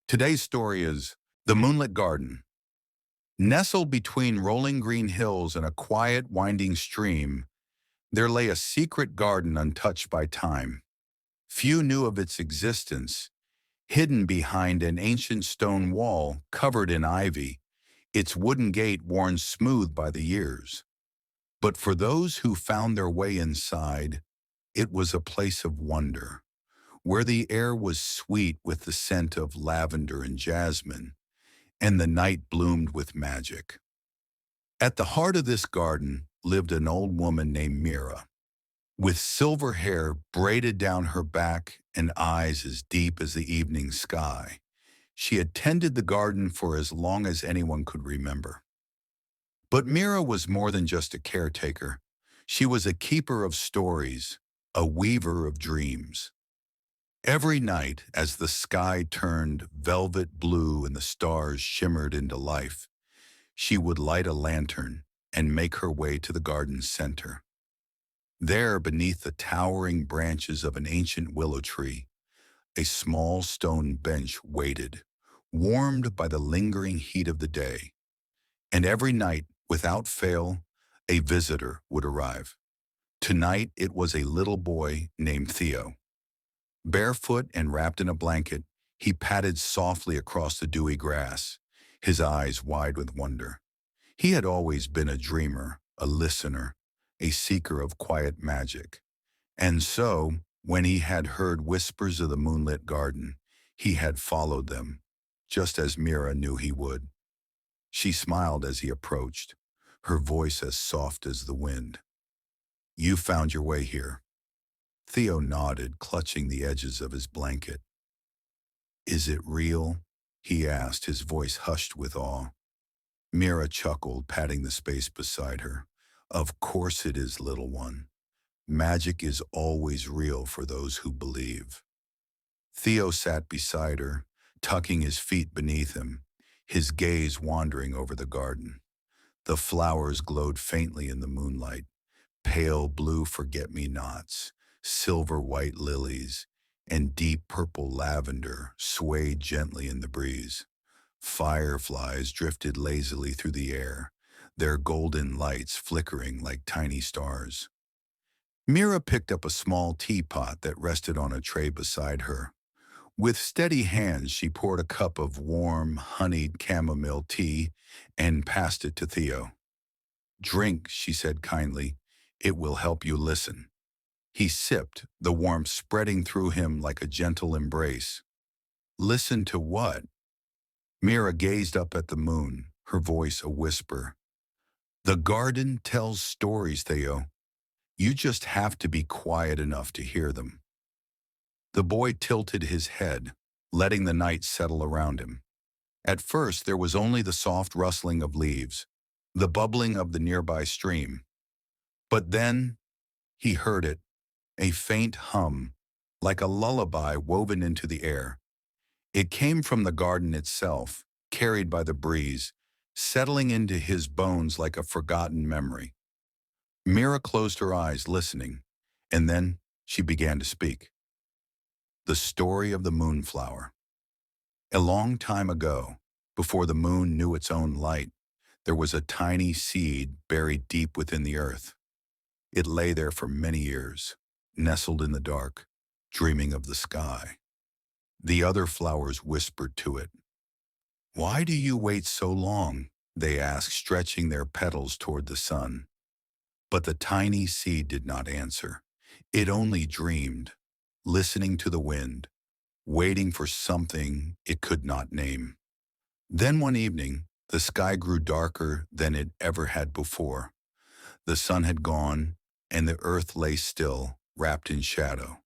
Today's story is The Moonlit Garden. Nestled between rolling green hills and a quiet, winding stream, there lay a secret garden untouched by time. Few knew of its existence, hidden behind an ancient stone wall covered in ivy, its wooden gate worn smooth by the years. But for those who found their way inside, it was a place of wonder, where the air was sweet with the scent of lavender and jasmine, and the night bloomed with magic. At the heart of this garden lived an old woman named Mira, with silver hair braided down her back and eyes as deep as the evening sky. She had tended the garden for as long as anyone could remember. But Mira was more than just a caretaker. She was a keeper of stories, a weaver of dreams. Every night, as the sky turned velvet blue and the stars shimmered into life, she would light a lantern and make her way to the garden's center. There, beneath the towering branches of an ancient willow tree, a small stone bench waited, warmed by the lingering heat of the day. And every night, without fail, a visitor would arrive. Tonight, it was a little boy named Theo. Barefoot and wrapped in a blanket, he padded softly across the dewy grass, his eyes wide with wonder. He had always been a dreamer, a listener, a seeker of quiet magic. And so, when he had heard whispers of the moonlit garden, he had followed them, just as Mira knew he would. She smiled as he approached, her voice as soft as the wind. "You found your way here." Theo nodded, clutching the edges of his blanket. "Is it real?" he asked, his voice hushed with awe. Mira chuckled, patting the space beside her. "Of course it is, little one. Magic is always real for those who believe." Theo sat beside her, tucking his feet beneath him, his gaze wandering over the garden. The flowers glowed faintly in the moonlight, pale blue forget-me-nots, silver white lilies, and deep purple lavender swayed gently in the breeze. Fireflies drifted lazily through the air, their golden lights flickering like tiny stars. Mira picked up a small teapot that rested on a tray beside her. With steady hands, she poured a cup of warm, honeyed chamomile tea and passed it to Theo. "Drink," she said kindly. "It will help you listen." He sipped, the warmth spreading through him like a gentle embrace. "Listen to what?" Mira gazed up at the moon, her voice a whisper. "The garden tells stories, Theo. You just have to be quiet enough to hear them." The boy tilted his head, letting the night settle around him. At first, there was only the soft rustling of leaves, the bubbling of the nearby stream. But then he heard it, a faint hum, like a lullaby woven into the air. It came from the garden itself, carried by the breeze, settling into his bones like a forgotten memory. Mira closed her eyes, listening, and then she began to speak. The story of the Moonflower. A long time ago, before the moon knew its own light, there was a tiny seed buried deep within the earth. It lay there for many years, nestled in the dark, dreaming of the sky. The other flowers whispered to it. "Why do you wait so long?" they asked, stretching their petals toward the sun. But the tiny seed did not answer. It only dreamed, listening to the wind, waiting for something it could not name. Then one evening, the sky grew darker than it ever had before. The sun had gone, and the earth lay still, wrapped in shadow.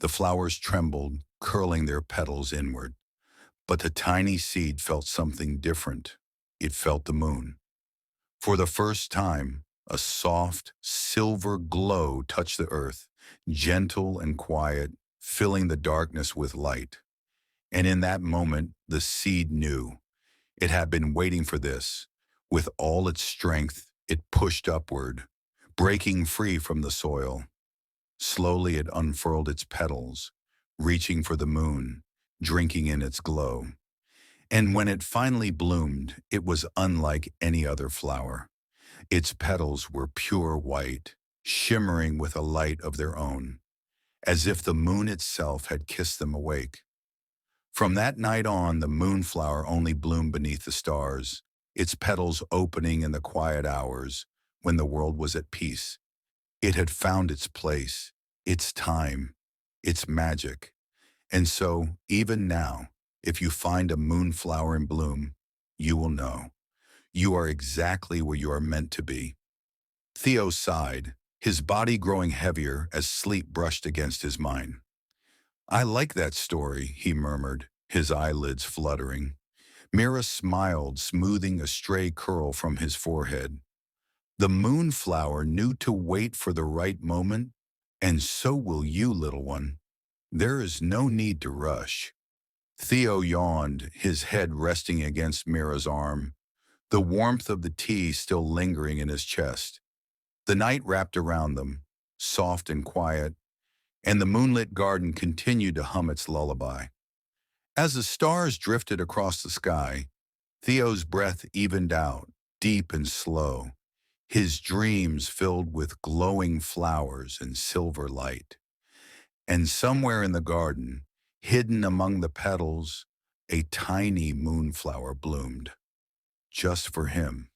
The flowers trembled, curling their petals inward. But the tiny seed felt something different. It felt the moon. For the first time, a soft, silver glow touched the earth, gentle and quiet, filling the darkness with light. And in that moment, the seed knew. It had been waiting for this. With all its strength, it pushed upward, breaking free from the soil. Slowly it unfurled its petals, reaching for the moon, drinking in its glow. And when it finally bloomed, it was unlike any other flower. Its petals were pure white, shimmering with a light of their own, as if the moon itself had kissed them awake. From that night on, the moonflower only bloomed beneath the stars, its petals opening in the quiet hours when the world was at peace. It had found its place, its time, its magic. And so, even now, if you find a moonflower in bloom, you will know. You are exactly where you are meant to be. Theo sighed, his body growing heavier as sleep brushed against his mind. I like that story, he murmured, his eyelids fluttering. Mira smiled, smoothing a stray curl from his forehead. The moonflower knew to wait for the right moment, and so will you, little one. There is no need to rush. Theo yawned, his head resting against Mira's arm, the warmth of the tea still lingering in his chest. The night wrapped around them, soft and quiet, and the moonlit garden continued to hum its lullaby. As the stars drifted across the sky, Theo's breath evened out, deep and slow, his dreams filled with glowing flowers and silver light. And somewhere in the garden, hidden among the petals, a tiny moonflower bloomed, just for him.